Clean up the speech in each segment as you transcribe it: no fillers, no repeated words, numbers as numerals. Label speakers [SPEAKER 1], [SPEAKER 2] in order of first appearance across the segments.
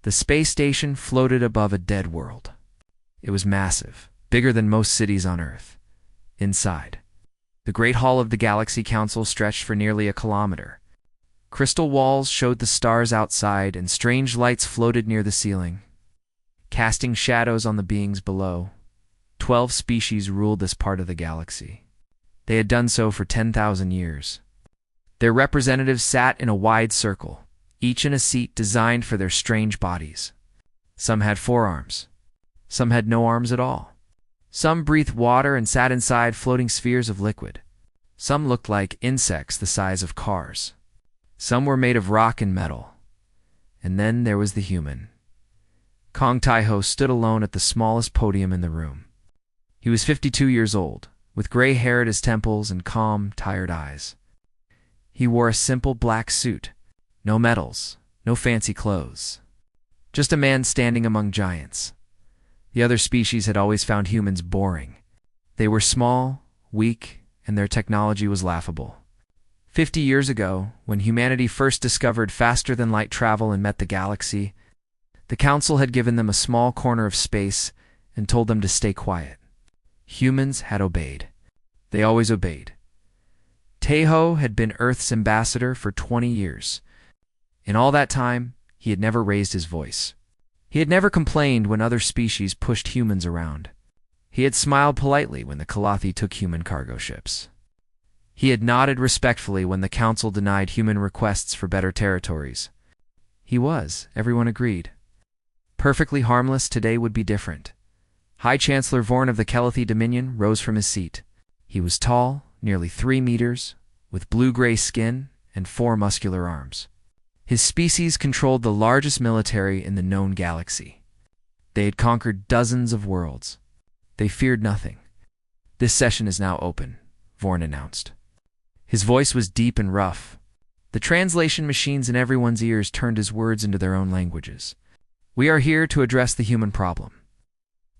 [SPEAKER 1] The space station floated above a dead world. It was massive, bigger than most cities on Earth. Inside, the Great Hall of the Galaxy Council stretched for nearly a kilometer. Crystal walls showed the stars outside, and strange lights floated near the ceiling, casting shadows on the beings below. 12 species ruled this part of the galaxy. They had done so for 10,000 years. Their representatives sat in a wide circle, each in a seat designed for their strange bodies. Some had 4 arms. Some had no arms at all. Some breathed water and sat inside floating spheres of liquid. Some looked like insects the size of cars. Some were made of rock and metal. And then there was the human. Kong Taiho stood alone at the smallest podium in the room. He was 52 years old, with gray hair at his temples and calm, tired eyes. He wore a simple black suit, no medals, no fancy clothes. Just a man standing among giants. The other species had always found humans boring. They were small, weak, and their technology was laughable. 50 years ago, when humanity first discovered faster-than-light travel and met the galaxy, the Council had given them a small corner of space and told them to stay quiet. Humans had obeyed. They always obeyed. Taiho had been Earth's ambassador for 20 years. In all that time, he had never raised his voice. He had never complained when other species pushed humans around. He had smiled politely when the Kalathi took human cargo ships. He had nodded respectfully when the Council denied human requests for better territories. He was, everyone agreed. Perfectly harmless. Today would be different. High Chancellor Vorn of the Kalathi Dominion rose from his seat. He was tall, nearly 3 meters, with blue-gray skin and 4 muscular arms. His species controlled the largest military in the known galaxy. They had conquered dozens of worlds. They feared nothing. "This session is now open," Vorn announced. His voice was deep and rough. The translation machines in everyone's ears turned his words into their own languages. "We are here to address the human problem."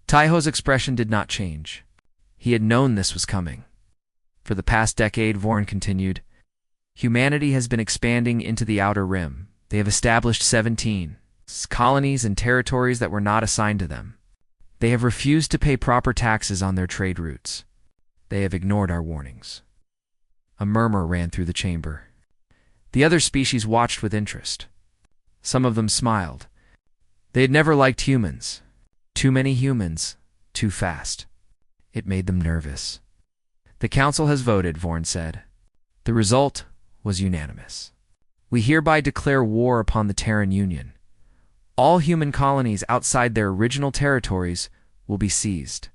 [SPEAKER 1] Taiho's expression did not change. He had known this was coming. For the past decade, Vorn continued, humanity has been expanding into the Outer Rim. They have established 17 colonies and territories that were not assigned to them. They have refused to pay proper taxes on their trade routes. They have ignored our warnings. A murmur ran through the chamber. The other species watched with interest. Some of them smiled. They had never liked humans. Too many humans, too fast. It made them nervous. "The Council has voted," Vorn said. The result was unanimous. "We hereby declare war upon the Terran Union. All human colonies outside their original territories will be seized.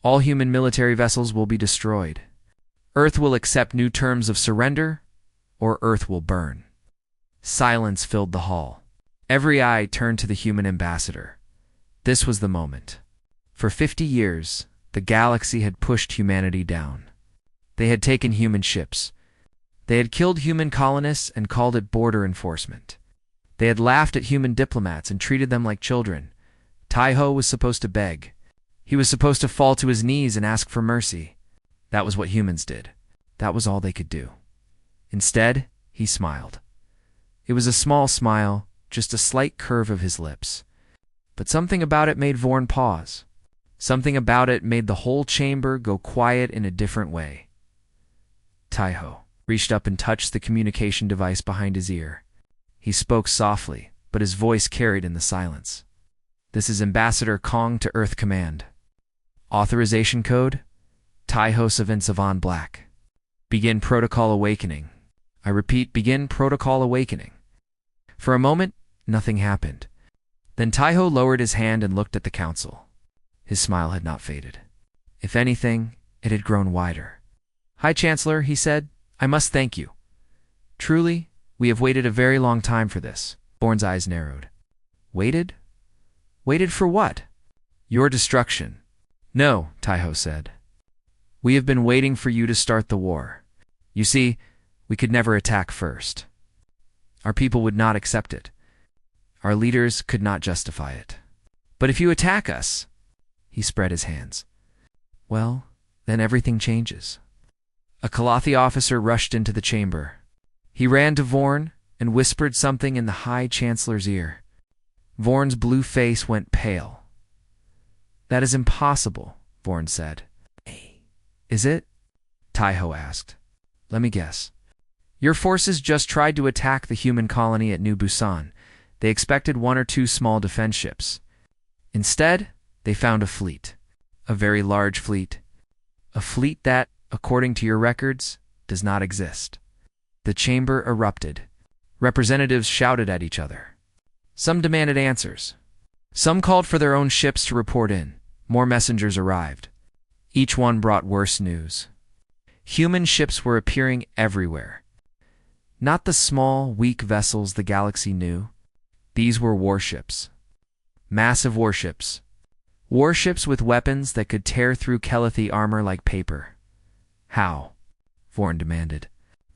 [SPEAKER 1] All human military vessels will be destroyed. Earth will accept new terms of surrender, or Earth will burn." Silence filled the hall. Every eye turned to the human ambassador. This was the moment. For 50 years, the galaxy had pushed humanity down. They had taken human ships. They had killed human colonists and called it border enforcement. They had laughed at human diplomats and treated them like children. Taiho was supposed to beg. He was supposed to fall to his knees and ask for mercy. That was what humans did. That was all they could do. Instead, he smiled. It was a small smile, just a slight curve of his lips. But something about it made Vorn pause. Something about it made the whole chamber go quiet in a different way. Taiho reached up and touched the communication device behind his ear. He spoke softly, but his voice carried in the silence. "This is Ambassador Kong to Earth Command. Authorization code, Taiho Savin Savan Black. Begin Protocol Awakening. I repeat, begin Protocol Awakening." For a moment, nothing happened. Then Taiho lowered his hand and looked at the Council. His smile had not faded. If anything, it had grown wider. "High Chancellor," he said, "I must thank you. Truly, we have waited a very long time for this." Vorn's eyes narrowed. "Waited? Waited for what?" "Your destruction." "No," Taiho said. "We have been waiting for you to start the war. You see, we could never attack first. Our people would not accept it. Our leaders could not justify it. But if you attack us," he spread his hands, "well, then everything changes." A Kalathi officer rushed into the chamber. He ran to Vorn and whispered something in the High Chancellor's ear. Vorn's blue face went pale. That is impossible, Vorn said. Is it? Taiho asked. Let me guess. Your forces just tried to attack the human colony at New Busan. They expected 1 or 2 small defense ships. Instead, they found a fleet. A very large fleet. A fleet that, according to your records, does not exist. The chamber erupted. Representatives shouted at each other. Some demanded answers. Some called for their own ships to report in. More messengers arrived. Each one brought worse news. Human ships were appearing everywhere. Not the small, weak vessels the galaxy knew. These were warships. Massive warships. Warships with weapons that could tear through Kelethi armor like paper. How? Vorn demanded.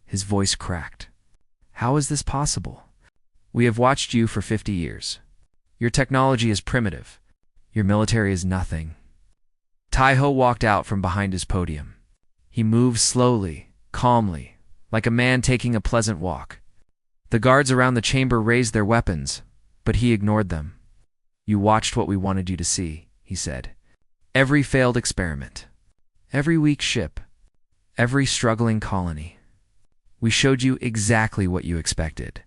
[SPEAKER 1] His voice cracked. How is this possible? We have watched you for 50 years. Your technology is primitive. Your military is nothing. Taiho walked out from behind his podium. He moved slowly, calmly, like a man taking a pleasant walk. The guards around the chamber raised their weapons, but he ignored them. You watched what we wanted you to see, he said. Every failed experiment. Every weak ship. Every struggling colony. We showed you exactly what you expected.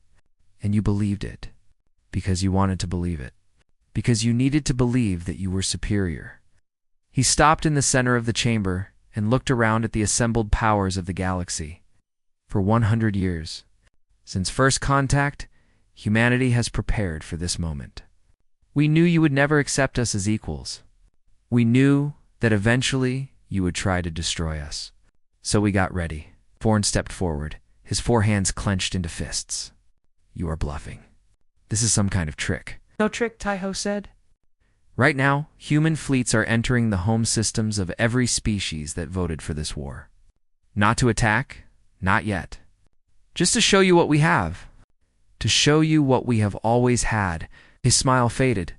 [SPEAKER 1] And you believed it. Because you wanted to believe it. Because you needed to believe that you were superior. He stopped in the center of the chamber and looked around at the assembled powers of the galaxy. For 100 years, since first contact, humanity has prepared for this moment. We knew you would never accept us as equals. We knew that eventually you would try to destroy us. So we got ready. Vorn stepped forward, his 4 hands clenched into fists. You are bluffing. This is some kind of trick. No trick, Taiho said. Right now, human fleets are entering the home systems of every species that voted for this war. Not to attack, not yet. Just to show you what we have. To show you what we have always had. His smile faded.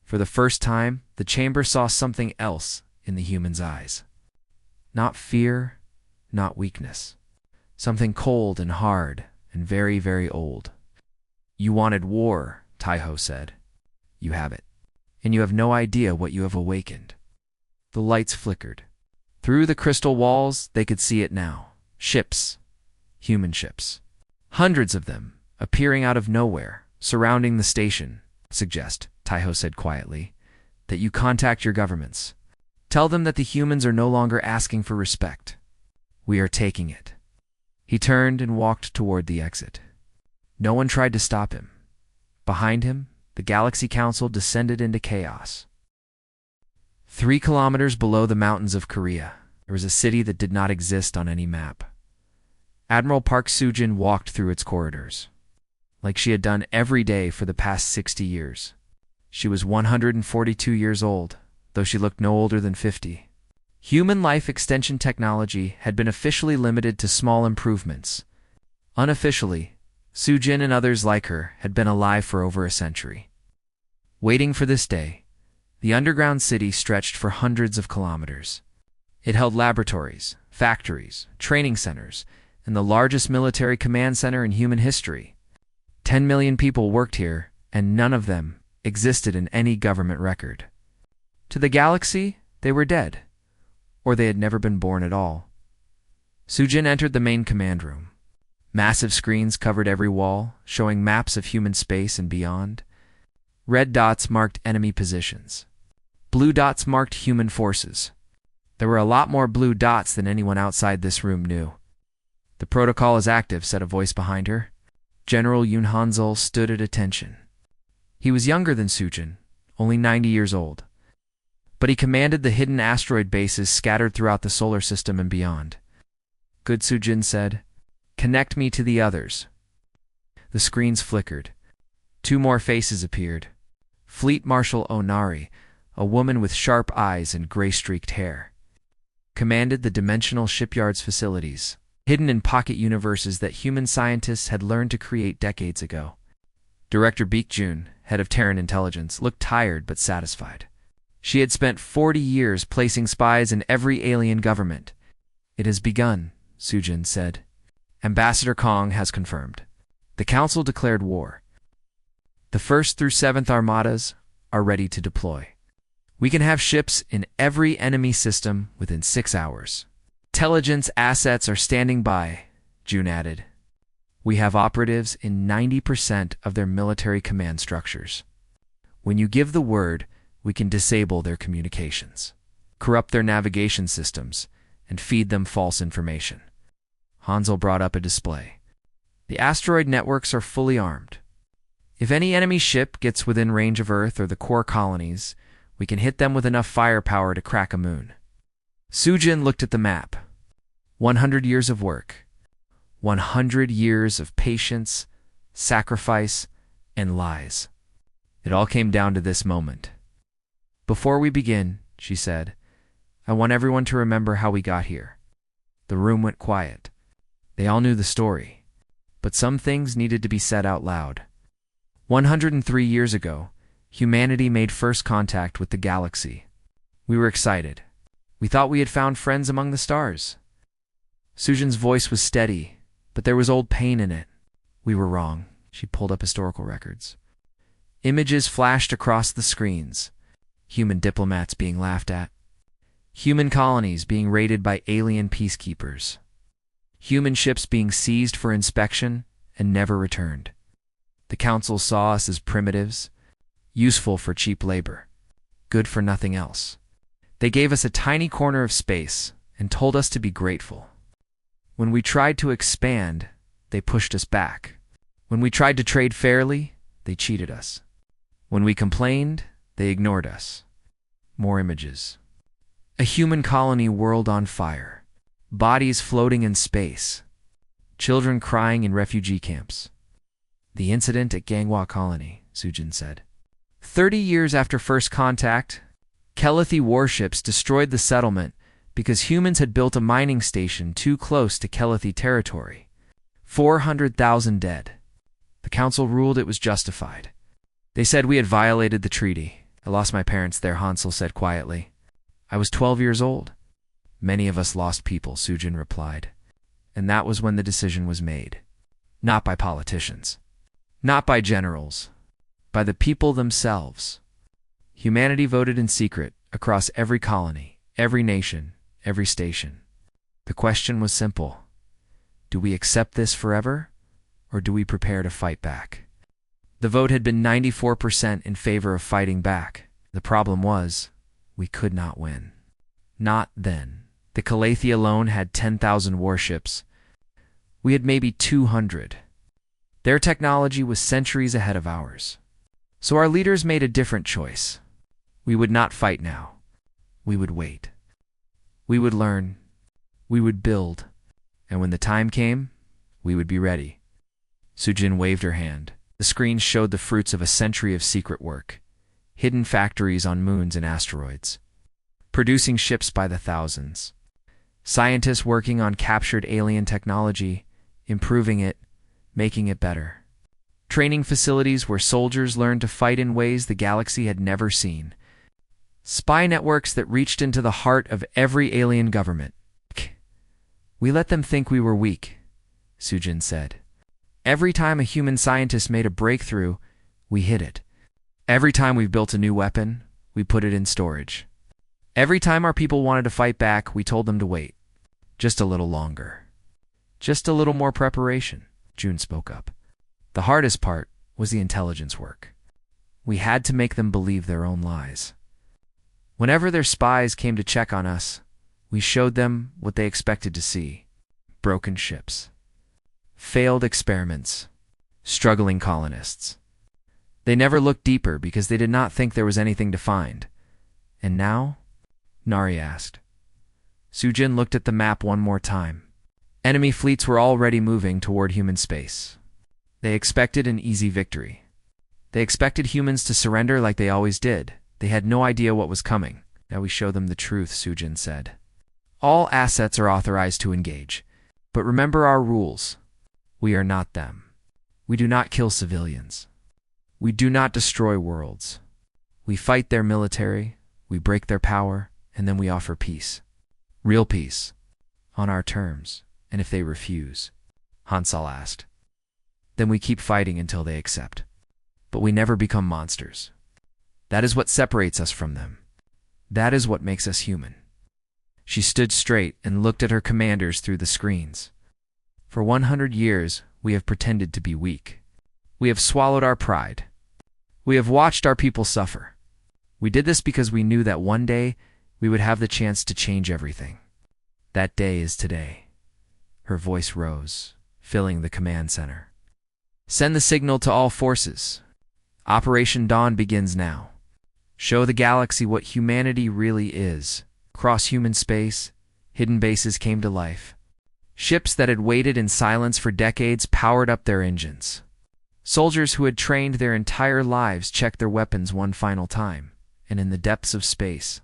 [SPEAKER 1] For the first time, the chamber saw something else in the human's eyes. Not fear, not weakness. Something cold and hard and very, very old. You wanted war, Taiho said. You have it. And you have no idea what you have awakened. The lights flickered. Through the crystal walls, they could see it now. Ships. Human ships. Hundreds of them, appearing out of nowhere, surrounding the station. Suggest, Taiho said quietly, that you contact your governments. Tell them that the humans are no longer asking for respect. We are taking it. He turned and walked toward the exit. No one tried to stop him. Behind him, the Galaxy Council descended into chaos. 3 kilometers below the mountains of Korea, there was a city that did not exist on any map. Admiral Park Soo-jin walked through its corridors, like she had done every day for the past 60 years. She was 142 years old, though she looked no older than 50. Human life extension technology had been officially limited to small improvements. Unofficially, Soo-jin and others like her had been alive for over a century. Waiting for this day, the underground city stretched for hundreds of kilometers. It held laboratories, factories, training centers, and the largest military command center in human history. 10 million people worked here, and none of them existed in any government record. To the galaxy, they were dead, or they had never been born at all. Soo-jin entered the main command room. Massive screens covered every wall, showing maps of human space and beyond. Red dots marked enemy positions. Blue dots marked human forces. There were a lot more blue dots than anyone outside this room knew. The protocol is active, said a voice behind her. General Yoon Hansul stood at attention. He was younger than Soo-jin, only 90 years old. But he commanded the hidden asteroid bases scattered throughout the solar system and beyond. Good, Soo-jin said. Connect me to the others. The screens flickered. 2 more faces appeared. Fleet Marshal Onari, a woman with sharp eyes and gray-streaked hair, commanded the dimensional shipyard's facilities, hidden in pocket universes that human scientists had learned to create decades ago. Director Baek-jun, head of Terran intelligence, looked tired but satisfied. She had spent 40 years placing spies in every alien government. It has begun, Soo-jin said. Ambassador Kong has confirmed. The council declared war. The 1st through 7th Armadas are ready to deploy. We can have ships in every enemy system within 6 hours. Intelligence assets are standing by, June added. We have operatives in 90% of their military command structures. When you give the word, we can disable their communications, corrupt their navigation systems, and feed them false information. Hansel brought up a display. The asteroid networks are fully armed. If any enemy ship gets within range of Earth or the core colonies, we can hit them with enough firepower to crack a moon. Sujin looked at the map. 100 years of work. 100 years of patience, sacrifice, and lies. It all came down to this moment. Before we begin, she said, I want everyone to remember how we got here. The room went quiet. They all knew the story, but some things needed to be said out loud. 103 years ago, humanity made first contact with the galaxy. We were excited. We thought we had found friends among the stars. Sujin's voice was steady, but there was old pain in it. We were wrong. She pulled up historical records. Images flashed across the screens. Human diplomats being laughed at. Human colonies being raided by alien peacekeepers. Human ships being seized for inspection and never returned. The council saw us as primitives, useful for cheap labor, good for nothing else. They gave us a tiny corner of space and told us to be grateful. When we tried to expand, they pushed us back. When we tried to trade fairly, they cheated us. When we complained, they ignored us. More images. A human colony world on fire. Bodies floating in space. Children crying in refugee camps. The incident at Gangwa Colony, Sujin said. 30 years after first contact, Kelethi warships destroyed the settlement because humans had built a mining station too close to Kelethi territory. 400,000 dead. The council ruled it was justified. They said we had violated the treaty. I lost my parents there, Hansel said quietly. I was 12 years old. Many of us lost people, Sujin replied. And that was when the decision was made. Not by politicians. Not by generals. By the people themselves. Humanity voted in secret across every colony, every nation, every station. The question was simple. Do we accept this forever, or do we prepare to fight back? The vote had been 94% in favor of fighting back. The problem was, we could not win. Not then. The Kelethi alone had 10,000 warships. We had maybe 200. Their technology was centuries ahead of ours. So our leaders made a different choice. We would not fight now. We would wait. We would learn. We would build. And when the time came, we would be ready. Sujin waved her hand. The screen showed the fruits of a century of secret work. Hidden factories on moons and asteroids. Producing ships by the thousands. Scientists working on captured alien technology, improving it, making it better. Training facilities where soldiers learned to fight in ways the galaxy had never seen. Spy networks that reached into the heart of every alien government. We let them think we were weak, Sujin said. Every time a human scientist made a breakthrough, we hid it. Every time we've built a new weapon, we put it in storage. Every time our people wanted to fight back, we told them to wait. Just a little longer. Just a little more preparation, June spoke up. The hardest part was the intelligence work. We had to make them believe their own lies. Whenever their spies came to check on us, we showed them what they expected to see. Broken ships. Failed experiments. Struggling colonists. They never looked deeper because they did not think there was anything to find. And now? Nari asked. Sujin looked at the map one more time. Enemy fleets were already moving toward human space. They expected an easy victory. They expected humans to surrender like they always did. They had no idea what was coming. Now we show them the truth, Sujin said. All assets are authorized to engage. But remember our rules. We are not them. We do not kill civilians. We do not destroy worlds. We fight their military, we break their power, and then we offer peace. Real peace. On our terms. And if they refuse, Hansel asked. Then we keep fighting until they accept. but we never become monsters. That is what separates us from them. That is what makes us human. She stood straight and looked at her commanders through the screens. For 100 years, we have pretended to be weak. We have swallowed our pride. We have watched our people suffer. We did this because we knew that one day we would have the chance to change everything. That day is today. Her voice rose, filling the command center. Send the signal to all forces. Operation Dawn begins now. Show the galaxy what humanity really is. Across human space, hidden bases came to life. Ships that had waited in silence for decades powered up their engines. Soldiers who had trained their entire lives checked their weapons one final time, and in the depths of space,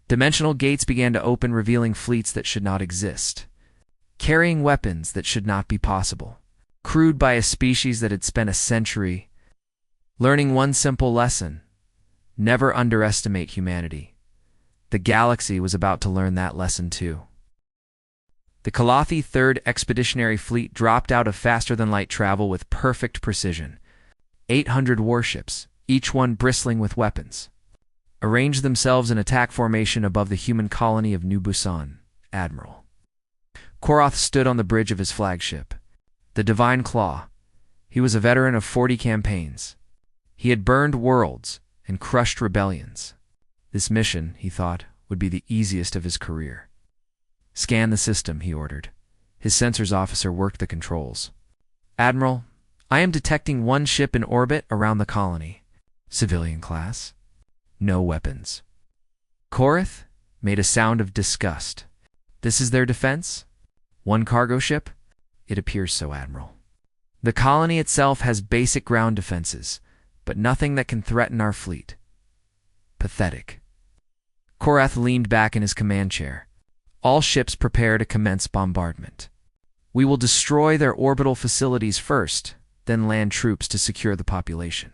[SPEAKER 1] dimensional gates began to open, revealing fleets that should not exist, carrying weapons that should not be possible, crewed by a species that had spent a century learning one simple lesson: never underestimate humanity. The galaxy was about to learn that lesson too. The Kalathi 3rd Expeditionary Fleet dropped out of faster-than-light travel with perfect precision. 800 warships, each one bristling with weapons, arranged themselves in attack formation above the human colony of New Busan. Admiral Korath stood on the bridge of his flagship, the Divine Claw. He was a veteran of 40 campaigns. He had burned worlds and crushed rebellions. This mission, he thought, would be the easiest of his career. Scan the system, he ordered. His sensors officer worked the controls. Admiral, I am detecting one ship in orbit around the colony. Civilian class. No weapons. Korath made a sound of disgust. This is their defense? One cargo ship? It appears so, Admiral. The colony itself has basic ground defenses, but nothing that can threaten our fleet. Pathetic. Korath leaned back in his command chair. All ships prepare to commence bombardment. We will destroy their orbital facilities first, then land troops to secure the population.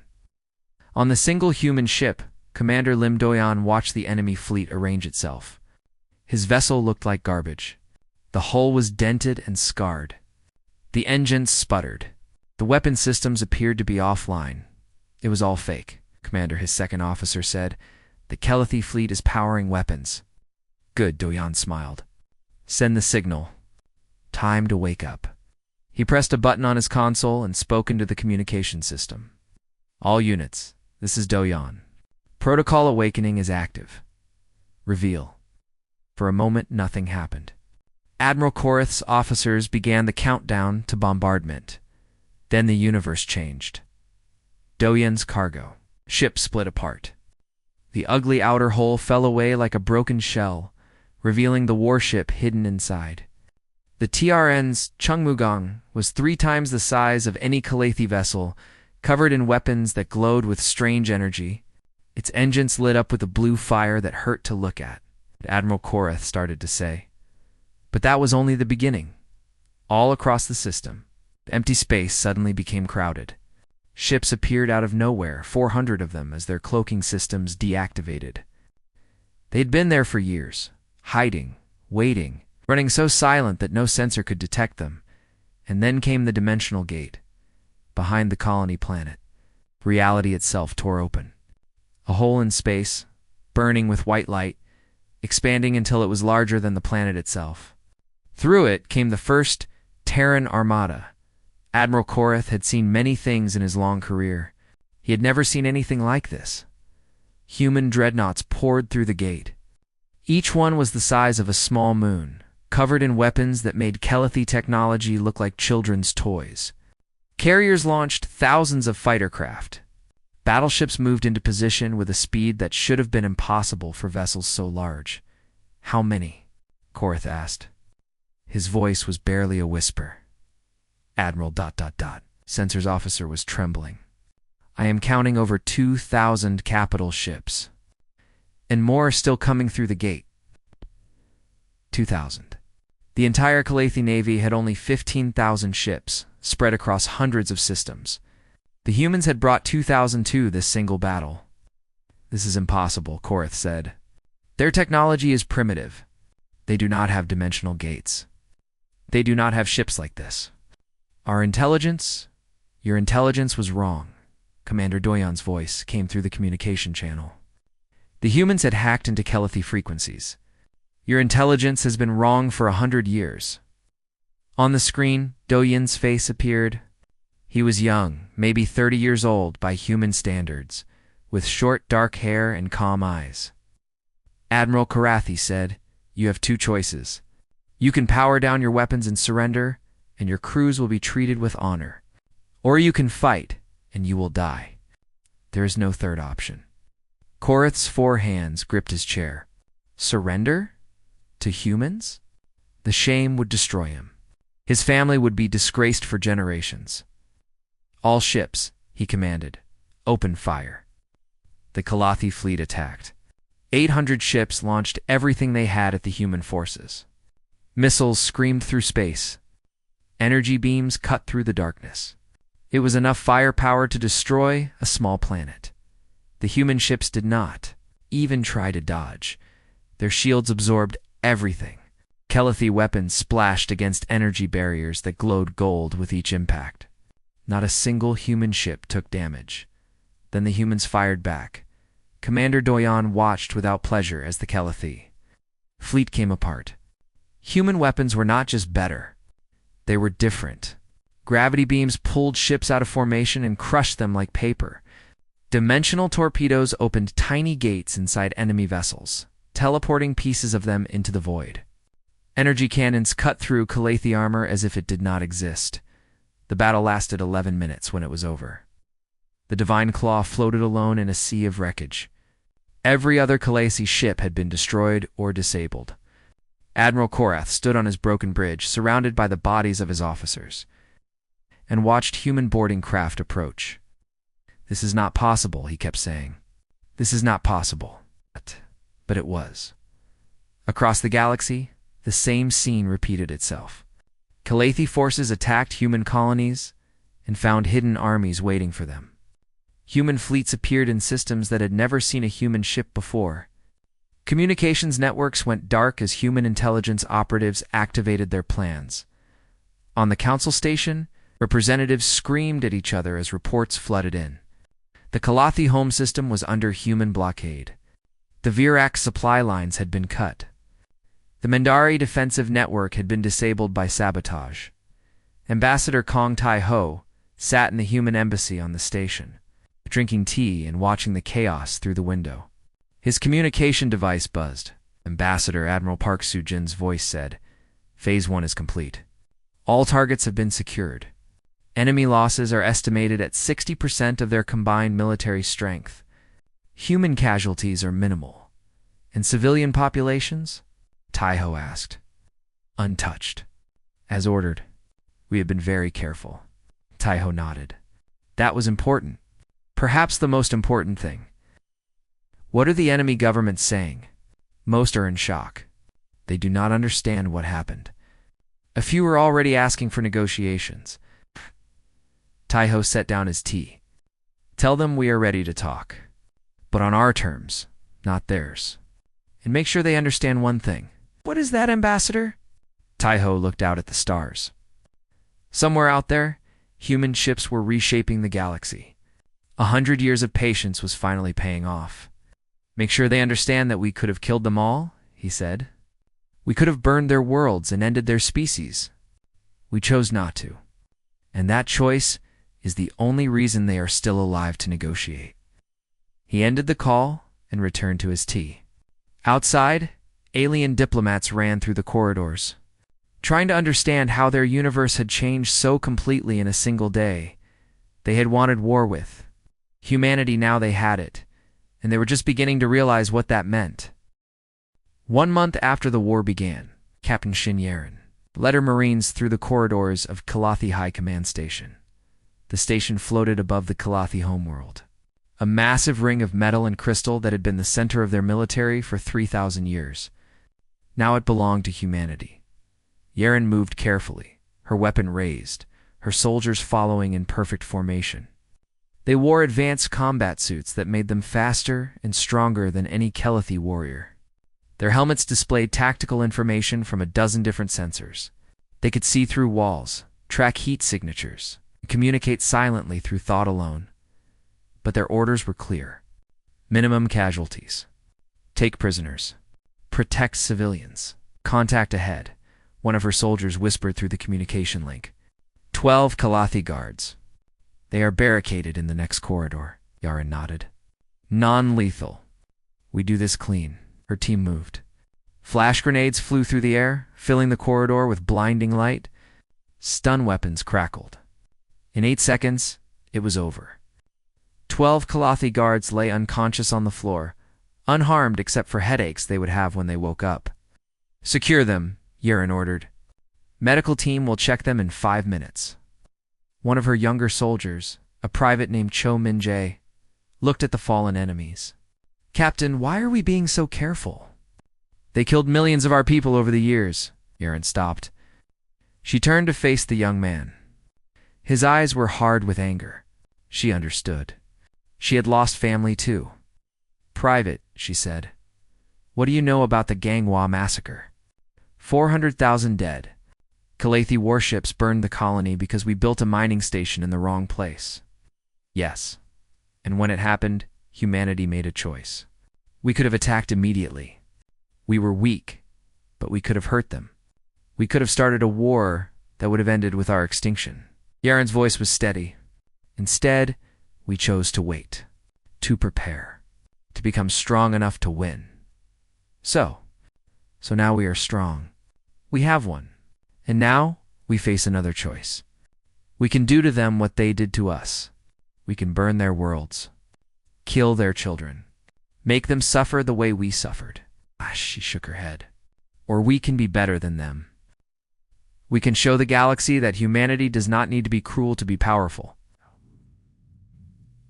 [SPEAKER 1] On the single human ship, Commander Lim Doyan watched the enemy fleet arrange itself. His vessel looked like garbage. The hull was dented and scarred. The engines sputtered. The weapon systems appeared to be offline. It was all fake, Commander, his second officer said. The Kalathi fleet is powering weapons. Good, Doyan smiled. Send the signal. Time to wake up. He pressed a button on his console and spoke into the communication system. All units, this is Doyan. Protocol awakening is active. Reveal. For a moment, nothing happened. Admiral Korath's officers began the countdown to bombardment. Then the universe changed. Doyan's cargo ship split apart. The ugly outer hull fell away like a broken shell, revealing the warship hidden inside. The TRN's Chungmugang was 3 times the size of any Kalathi vessel, covered in weapons that glowed with strange energy. Its engines lit up with a blue fire that hurt to look at, Admiral Korath started to say. But that was only the beginning. All across the system, empty space suddenly became crowded. Ships appeared out of nowhere, 400 of them, as their cloaking systems deactivated. They'd been there for years, hiding, waiting, running so silent that no sensor could detect them. And then came the dimensional gate. Behind the colony planet, reality itself tore open. A hole in space, burning with white light, expanding until it was larger than the planet itself. Through it came the first Terran Armada. Admiral Korath had seen many things in his long career. He had never seen anything like this. Human dreadnoughts poured through the gate. Each one was the size of a small moon, covered in weapons that made Kalathi technology look like children's toys. Carriers launched thousands of fighter craft. Battleships moved into position with a speed that should have been impossible for vessels so large. How many? Korath asked. His voice was barely a whisper. Admiral ... Sensors officer was trembling. I am counting over 2,000 capital ships. And more are still coming through the gate. 2,000. The entire Kalathi Navy had only 15,000 ships, spread across hundreds of systems. The humans had brought 2,000 to this single battle. This is impossible, Korath said. Their technology is primitive. They do not have dimensional gates. They do not have ships like this. Our intelligence? Your intelligence was wrong, Commander Doyan's voice came through the communication channel. The humans had hacked into Calathi frequencies. Your intelligence has been wrong for 100 years. On the screen, Doyan's face appeared. He was young, maybe 30 years old by human standards, with short dark hair and calm eyes. Admiral Karathi said, "You have two choices. You can power down your weapons and surrender, and your crews will be treated with honor. Or you can fight, and you will die. There is no third option." Korath's 4 hands gripped his chair. Surrender? To humans? The shame would destroy him. His family would be disgraced for generations. "All ships," he commanded, "open fire." The Calathi fleet attacked. 800 ships launched everything they had at the human forces. Missiles screamed through space. Energy beams cut through the darkness. It was enough firepower to destroy a small planet. The human ships did not even try to dodge. Their shields absorbed everything. Calathi weapons splashed against energy barriers that glowed gold with each impact. Not a single human ship took damage. Then the humans fired back. Commander Doyan watched without pleasure as the Calathi fleet came apart. Human weapons were not just better. They were different. Gravity beams pulled ships out of formation and crushed them like paper. Dimensional torpedoes opened tiny gates inside enemy vessels, teleporting pieces of them into the void. Energy cannons cut through Calathi armor as if it did not exist. The battle lasted 11 minutes when it was over. The Divine Claw floated alone in a sea of wreckage. Every other Calathi ship had been destroyed or disabled. Admiral Korath stood on his broken bridge, surrounded by the bodies of his officers, and watched human boarding craft approach. "This is not possible," he kept saying. "This is not possible." But it was. Across the galaxy, the same scene repeated itself. Calathi forces attacked human colonies and found hidden armies waiting for them. Human fleets appeared in systems that had never seen a human ship before. Communications networks went dark as human intelligence operatives activated their plans. On the council station, representatives screamed at each other as reports flooded in. The Calathi home system was under human blockade. The Virac supply lines had been cut. The Mendari defensive network had been disabled by sabotage. Ambassador Kong Tai-ho sat in the human embassy on the station, drinking tea and watching the chaos through the window. His communication device buzzed. Ambassador Admiral Park Soo-jin's voice said, "Phase 1 is complete. All targets have been secured. Enemy losses are estimated at 60% of their combined military strength. Human casualties are minimal. And civilian populations?" Tai-ho asked. "Untouched. As ordered. We have been very careful." Tai-ho nodded. That was important. Perhaps the most important thing. What are the enemy governments saying? Most are in shock. They do not understand what happened. A few are already asking for negotiations. Tai-ho set down his tea. "Tell them we are ready to talk. But on our terms, not theirs. And make sure they understand one thing." "What is that, Ambassador?" Tai-ho looked out at the stars. Somewhere out there, human ships were reshaping the galaxy. 100 years of patience was finally paying off. "Make sure they understand that we could have killed them all," he said. "We could have burned their worlds and ended their species. We chose not to. And that choice is the only reason they are still alive to negotiate." He ended the call and returned to his tea. Outside, alien diplomats ran through the corridors, trying to understand how their universe had changed so completely in a single day. They had wanted war with humanity, now they had it, and they were just beginning to realize what that meant. 1 month after the war began, Captain Shin Yaren led her Marines through the corridors of Calathi High Command Station. The station floated above the Calathi homeworld, a massive ring of metal and crystal that had been the center of their military for 3,000 years. Now it belonged to humanity. Yaren moved carefully, her weapon raised, her soldiers following in perfect formation. They wore advanced combat suits that made them faster and stronger than any Calathi warrior. Their helmets displayed tactical information from a dozen different sensors. They could see through walls, track heat signatures, and communicate silently through thought alone. but their orders were clear. Minimum casualties. Take prisoners. Protect civilians. Contact ahead, one of her soldiers whispered through the communication link. 12 Kalathi guards. They are barricaded in the next corridor, Yaren nodded. Non-lethal. We do this clean. Her team moved. Flash grenades flew through the air, filling the corridor with blinding light. Stun weapons crackled. In 8 seconds, it was over. 12 Kalathi guards lay unconscious on the floor, unharmed except for headaches they would have when they woke up. Secure them, Yaren ordered. Medical team will check them in 5 minutes. One of her younger soldiers, a private named Cho Min-jae, looked at the fallen enemies. Captain, why are we being so careful? They killed millions of our people over the years. Yaren stopped. She turned to face the young man. His eyes were hard with anger. She understood. She had lost family too. Private, she said. What do you know about the Ganghwa massacre? 400,000 dead. Kalathi warships burned the colony because we built a mining station in the wrong place. Yes. And when it happened, humanity made a choice. We could have attacked immediately. We were weak, but we could have hurt them. We could have started a war that would have ended with our extinction. Yaren's voice was steady. Instead, we chose to wait, to prepare, to become strong enough to win. So now we are strong. We have one. And now we face another choice. We can do to them what they did to us. We can burn their worlds, kill their children, make them suffer the way we suffered. She shook her head. Or we can be better than them. We can show the galaxy that humanity does not need to be cruel to be powerful.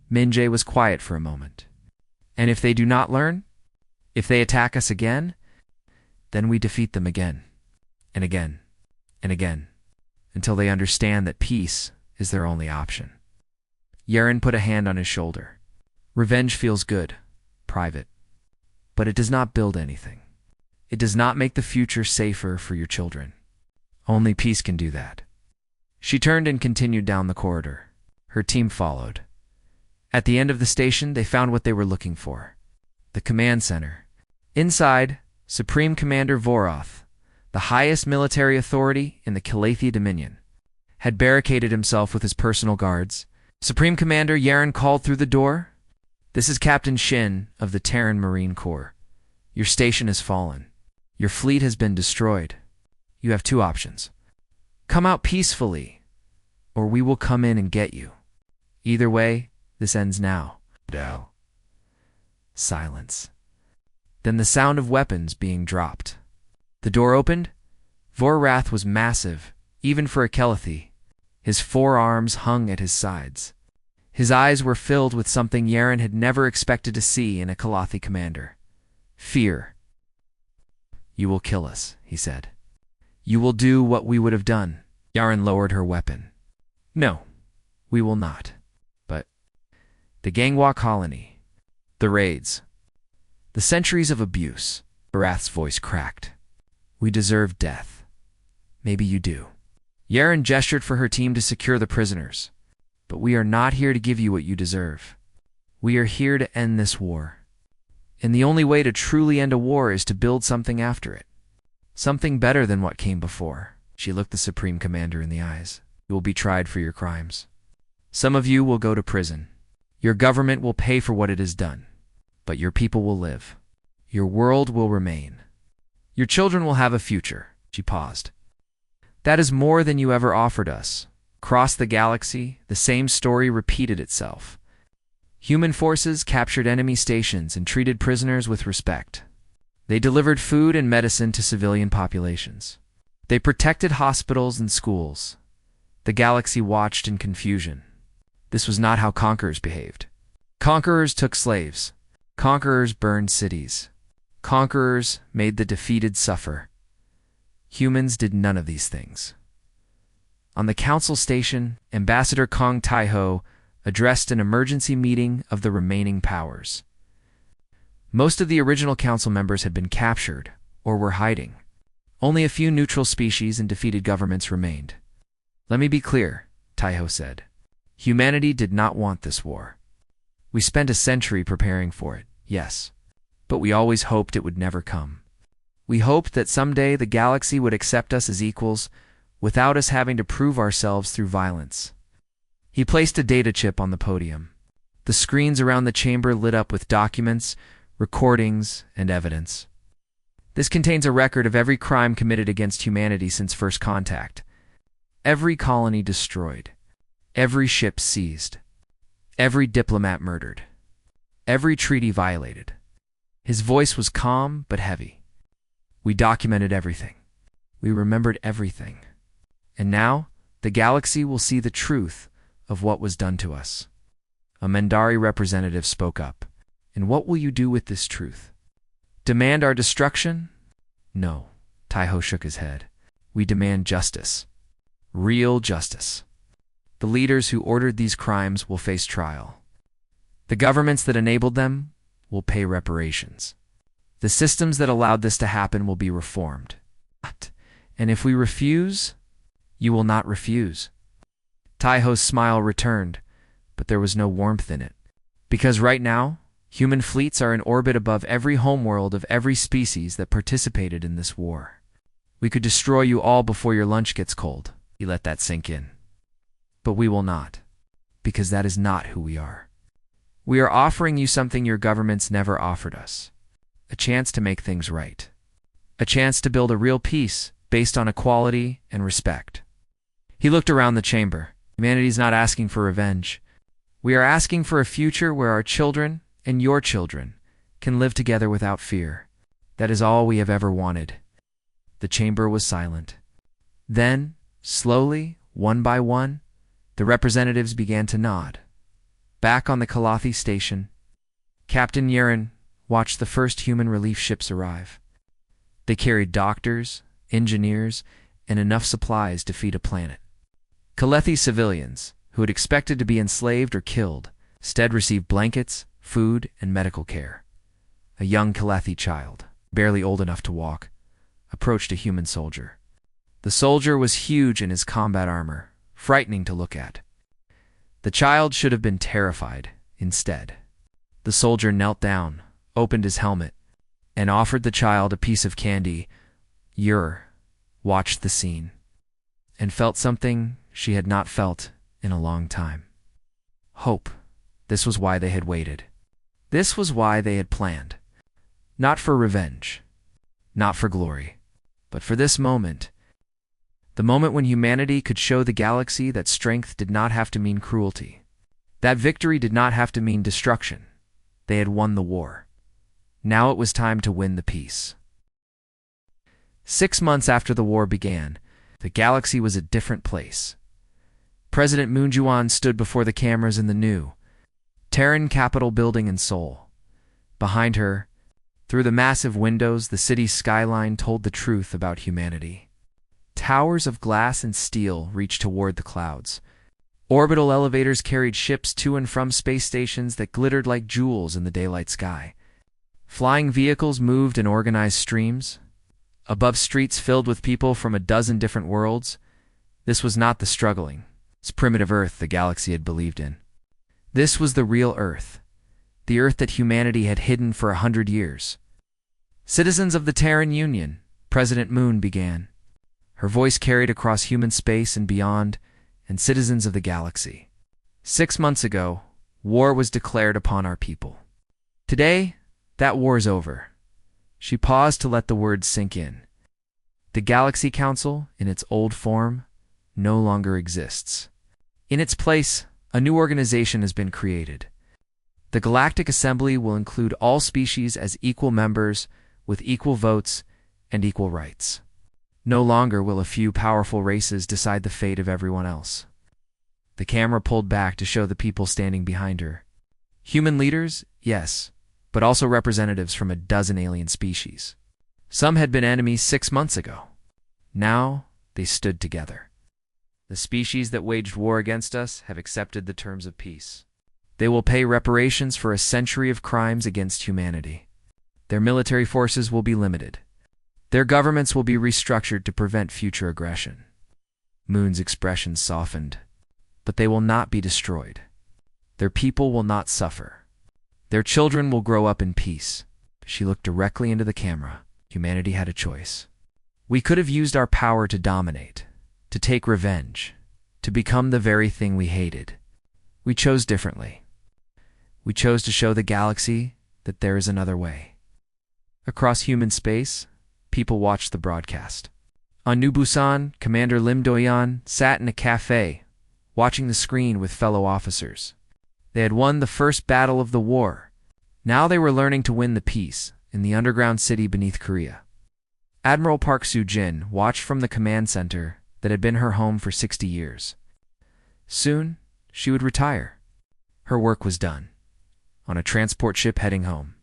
[SPEAKER 1] Min-jae was quiet for a moment. And if they do not learn, if they attack us again, then we defeat them again, and again, and again, until they understand that peace is their only option. Yaren put a hand on his shoulder. Revenge feels good, private, but it does not build anything. It does not make the future safer for your children. Only peace can do that. She turned and continued down the corridor. Her team followed. At the end of the station, they found what they were looking for. The command center. Inside, Supreme Commander Voroth, the highest military authority in the Kalathi Dominion, had barricaded himself with his personal guards. Supreme Commander, Yaren called through the door. This is Captain Shin of the Terran Marine Corps. Your station has fallen. Your fleet has been destroyed. You have 2 options. Come out peacefully, or we will come in and get you. Either way, this ends now. No. Silence. Then the sound of weapons being dropped. The door opened. Voroth was massive, even for a Kalathi. His 4 arms hung at his sides. His eyes were filled with something Yaren had never expected to see in a Kalathi commander. Fear. You will kill us, he said. You will do what we would have done. Yaren lowered her weapon. No, we will not. But the Ganghwa colony, the raids, the centuries of abuse. Voroth's voice cracked. We deserve death. Maybe you do. Yaren gestured for her team to secure the prisoners. But we are not here to give you what you deserve. We are here to end this war. And the only way to truly end a war is to build something after it. Something better than what came before. She looked the Supreme Commander in the eyes. You will be tried for your crimes. Some of you will go to prison. Your government will pay for what it has done. But your people will live. Your world will remain. Your children will have a future. She paused. That is more than you ever offered us. Across the galaxy, the same story repeated itself. Human forces captured enemy stations and treated prisoners with respect. They delivered food and medicine to civilian populations. They protected hospitals and schools. The galaxy watched in confusion. This was not how conquerors behaved. Conquerors took slaves. Conquerors burned cities. Conquerors made the defeated suffer. Humans did none of these things. On the council station, Ambassador Kong Tai-ho addressed an emergency meeting of the remaining powers. Most of the original council members had been captured or were hiding. Only a few neutral species and defeated governments remained. Let me be clear, Tai-ho said. Humanity did not want this war. We spent a century preparing for it, yes, but we always hoped it would never come. We hoped that someday the galaxy would accept us as equals without us having to prove ourselves through violence. He placed a data chip on the podium. The screens around the chamber lit up with documents, recordings, and evidence. This contains a record of every crime committed against humanity since first contact. Every colony destroyed. Every ship seized. Every diplomat murdered. Every treaty violated. His voice was calm but heavy. We documented everything. We remembered everything. And now, the galaxy will see the truth of what was done to us. A Mendari representative spoke up. And what will you do with this truth? Demand our destruction? No. Taiho shook his head. We demand justice. Real justice. The leaders who ordered these crimes will face trial. The governments that enabled them will pay reparations. The systems that allowed this to happen will be reformed. And if we refuse, you will not refuse. Taiho's smile returned, but there was no warmth in it. Because right now, human fleets are in orbit above every homeworld of every species that participated in this war. We could destroy you all before your lunch gets cold. You let that sink in. But we will not, because that is not who we are. We are offering you something your governments never offered us. A chance to make things right. A chance to build a real peace based on equality and respect. He looked around the chamber. Humanity's not asking for revenge. We are asking for a future where our children and your children can live together without fear. That is all we have ever wanted. The chamber was silent. Then, slowly, one by one, the representatives began to nod. Back on the Kalathi station, Captain Yeren watched the first human relief ships arrive. They carried doctors, engineers, and enough supplies to feed a planet. Kalethi civilians, who had expected to be enslaved or killed, instead received blankets, food, and medical care. A young Kalethi child, barely old enough to walk, approached a human soldier. The soldier was huge in his combat armor, frightening to look at. The child should have been terrified, instead. The soldier knelt down, opened his helmet, and offered the child a piece of candy. Yer watched the scene, and felt something she had not felt in a long time. Hope. This was why they had waited. This was why they had planned. Not for revenge, not for glory, but for this moment. The moment when humanity could show the galaxy that strength did not have to mean cruelty. That victory did not have to mean destruction. They had won the war. Now it was time to win the peace. 6 months after the war began, the galaxy was a different place. President Moon Juan stood before the cameras in the new Terran Capitol building in Seoul. Behind her, through the massive windows, the city's skyline told the truth about humanity. Towers of glass and steel reached toward the clouds. Orbital elevators carried ships to and from space stations that glittered like jewels in the daylight sky. Flying vehicles moved in organized streams. Above streets filled with people from a dozen different worlds. This was not the struggling, primitive Earth the galaxy had believed in. This was the real Earth, the Earth that humanity had hidden for 100 years. Citizens of the Terran Union, President Moon began. Her voice carried across human space and beyond, and citizens of the galaxy. 6 months ago, war was declared upon our people. Today, that war is over. She paused to let the words sink in. The Galaxy Council, in its old form, no longer exists. In its place, a new organization has been created. The Galactic Assembly will include all species as equal members with equal votes and equal rights. No longer will a few powerful races decide the fate of everyone else. The camera pulled back to show the people standing behind her. Human leaders, yes, but also representatives from a dozen alien species. Some had been enemies 6 months ago. Now they stood together. The species that waged war against us have accepted the terms of peace. They will pay reparations for a century of crimes against humanity. Their military forces will be limited. Their governments will be restructured to prevent future aggression. Moon's expression softened, but they will not be destroyed. Their people will not suffer. Their children will grow up in peace. She looked directly into the camera. Humanity had a choice. We could have used our power to dominate, to take revenge, to become the very thing we hated. We chose differently. We chose to show the galaxy that there is another way. Across human space, people watched the broadcast. On New Busan, Commander Lim Doyan sat in a cafe, watching the screen with fellow officers. They had won the first battle of the war. Now they were learning to win the peace in the underground city beneath Korea. Admiral Park Soo-jin watched from the command center that had been her home for 60 years. Soon, she would retire. Her work was done. On a transport ship heading home,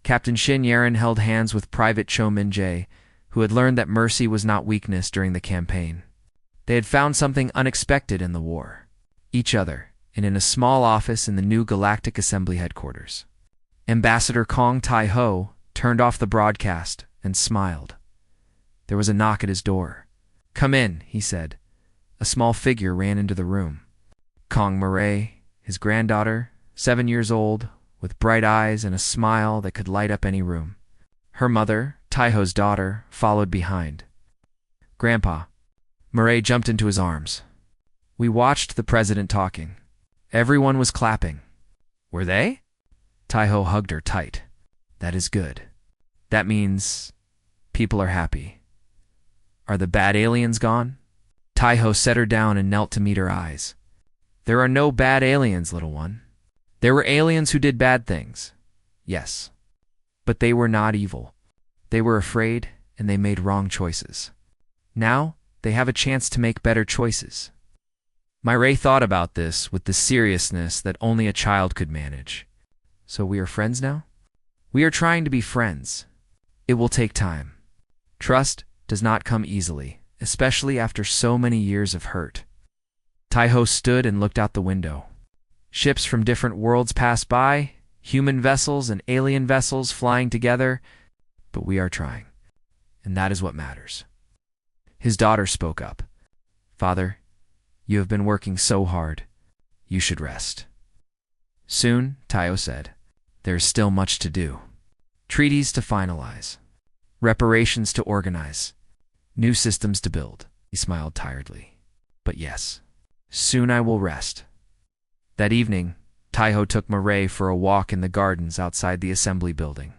[SPEAKER 1] Captain Shin Yaren held hands with Private Cho Min-jae, who had learned that mercy was not weakness during the campaign. They had found something unexpected in the war. Each other, and in a small office in the new Galactic Assembly headquarters. Ambassador Kong Tai-ho turned off the broadcast and smiled. There was a knock at his door. "Come in," he said. A small figure ran into the room. Kong Murray, his granddaughter, 7 years old, with bright eyes and a smile that could light up any room. Her mother, Tai-ho's daughter, followed behind. "Grandpa." Murray jumped into his arms. "We watched the president talking. Everyone was clapping." "Were they?" Tai-ho hugged her tight. "That is good. That means people are happy. Are the bad aliens gone?" Tai-ho set her down and knelt to meet her eyes. "There are no bad aliens, little one. There were aliens who did bad things. Yes. But they were not evil. They were afraid, and they made wrong choices. Now, they have a chance to make better choices." Murray thought about this with the seriousness that only a child could manage. "So we are friends now?" "We are trying to be friends. It will take time. Trust does not come easily, especially after so many years of hurt." Tai-ho stood and looked out the window. Ships from different worlds passed by, human vessels and alien vessels flying together, but we are trying, and that is what matters. His daughter spoke up. "Father, you have been working so hard. You should rest." "Soon," Tai-ho said. "There is still much to do. Treaties to finalize. Reparations to organize. New systems to build." He smiled tiredly. "But yes, soon I will rest." That evening, Tai-ho took Murray for a walk in the gardens outside the assembly building.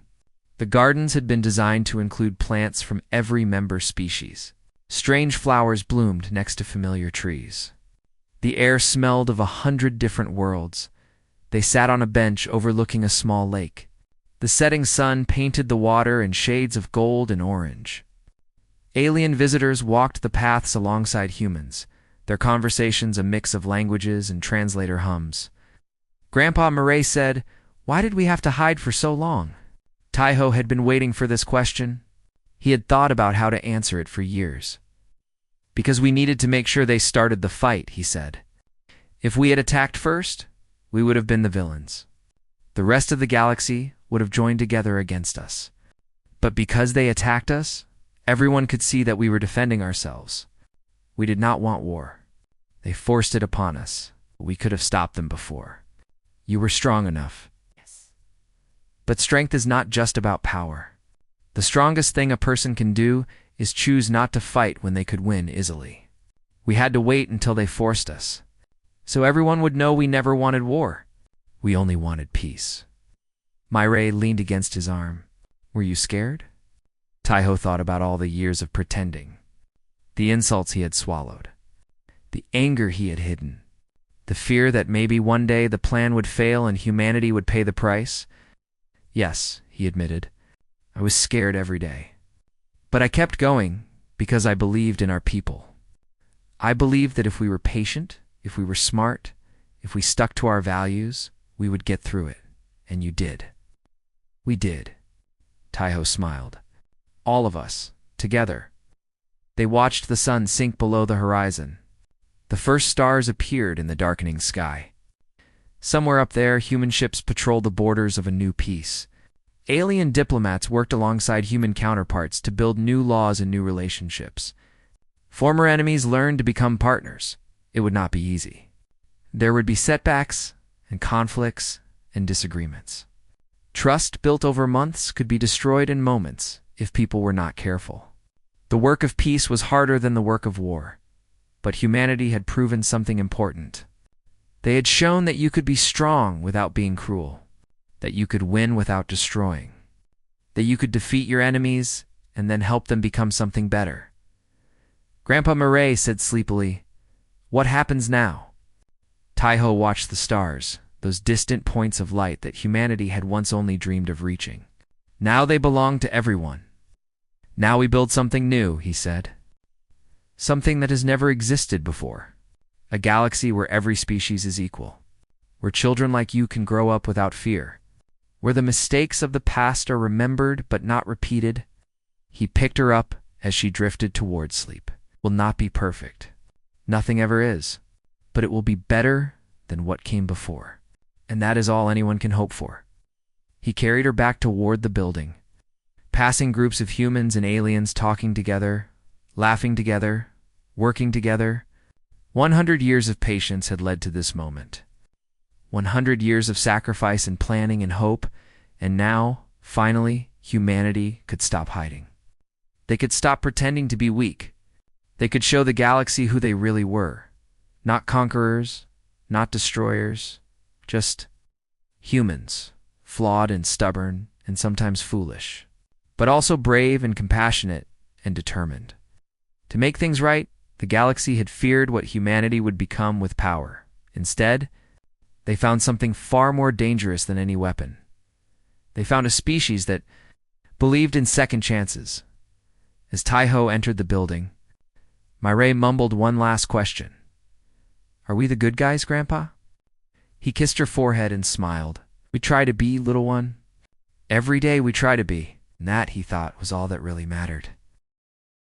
[SPEAKER 1] The gardens had been designed to include plants from every member species. Strange flowers bloomed next to familiar trees. The air smelled of 100 different worlds. They sat on a bench overlooking a small lake. The setting sun painted the water in shades of gold and orange. Alien visitors walked the paths alongside humans, their conversations a mix of languages and translator hums. Grandpa Murray said, "Why did we have to hide for so long?" Tai-ho had been waiting for this question. He had thought about how to answer it for years. "Because we needed to make sure they started the fight," he said. "If we had attacked first, we would have been the villains. The rest of the galaxy would have joined together against us. But because they attacked us, everyone could see that we were defending ourselves. We did not want war. They forced it upon us. We could have stopped them before. You were strong enough." "Yes." But strength is not just about power. The strongest thing a person can do is choose not to fight when they could win easily. We had to wait until they forced us, so everyone would know we never wanted war. We only wanted peace." Murray leaned against his arm. "Were you scared?" Tai-ho thought about all the years of pretending. The insults he had swallowed. The anger he had hidden. The fear that maybe one day the plan would fail and humanity would pay the price. "Yes," he admitted. "I was scared every day. But I kept going because I believed in our people. I believed that if we were patient, if we were smart, if we stuck to our values, we would get through it. And you did." "We did." Tai-ho smiled. "All of us, together." They watched the sun sink below the horizon. The first stars appeared in the darkening sky. Somewhere up there, human ships patrolled the borders of a new peace. Alien diplomats worked alongside human counterparts to build new laws and new relationships. Former enemies learned to become partners. It would not be easy. There would be setbacks and conflicts and disagreements. Trust built over months could be destroyed in moments if people were not careful. The work of peace was harder than the work of war, but humanity had proven something important. They had shown that you could be strong without being cruel, that you could win without destroying, that you could defeat your enemies and then help them become something better. Grandpa Murray said sleepily, "What happens now?" Taiho watched the stars, those distant points of light that humanity had once only dreamed of reaching. Now they belong to everyone. "Now we build something new," he said. "Something that has never existed before. A galaxy where every species is equal. Where children like you can grow up without fear. Where the mistakes of the past are remembered but not repeated." He picked her up as she drifted toward sleep. "Will not be perfect. Nothing ever is. But it will be better than what came before. And that is all anyone can hope for." He carried her back toward the building, passing groups of humans and aliens talking together, laughing together, working together. 100 years of patience had led to this moment. 100 years of sacrifice and planning and hope, and now, finally, humanity could stop hiding. They could stop pretending to be weak. They could show the galaxy who they really were. Not conquerors, not destroyers, just humans, flawed and stubborn and sometimes foolish, but also brave and compassionate and determined. To make things right, the galaxy had feared what humanity would become with power. Instead, they found something far more dangerous than any weapon. They found a species that believed in second chances. As Taiho entered the building, Murray mumbled one last question. "Are we the good guys, Grandpa?" He kissed her forehead and smiled. "We try to be, little one. Every day we try to be." And that, he thought, was all that really mattered.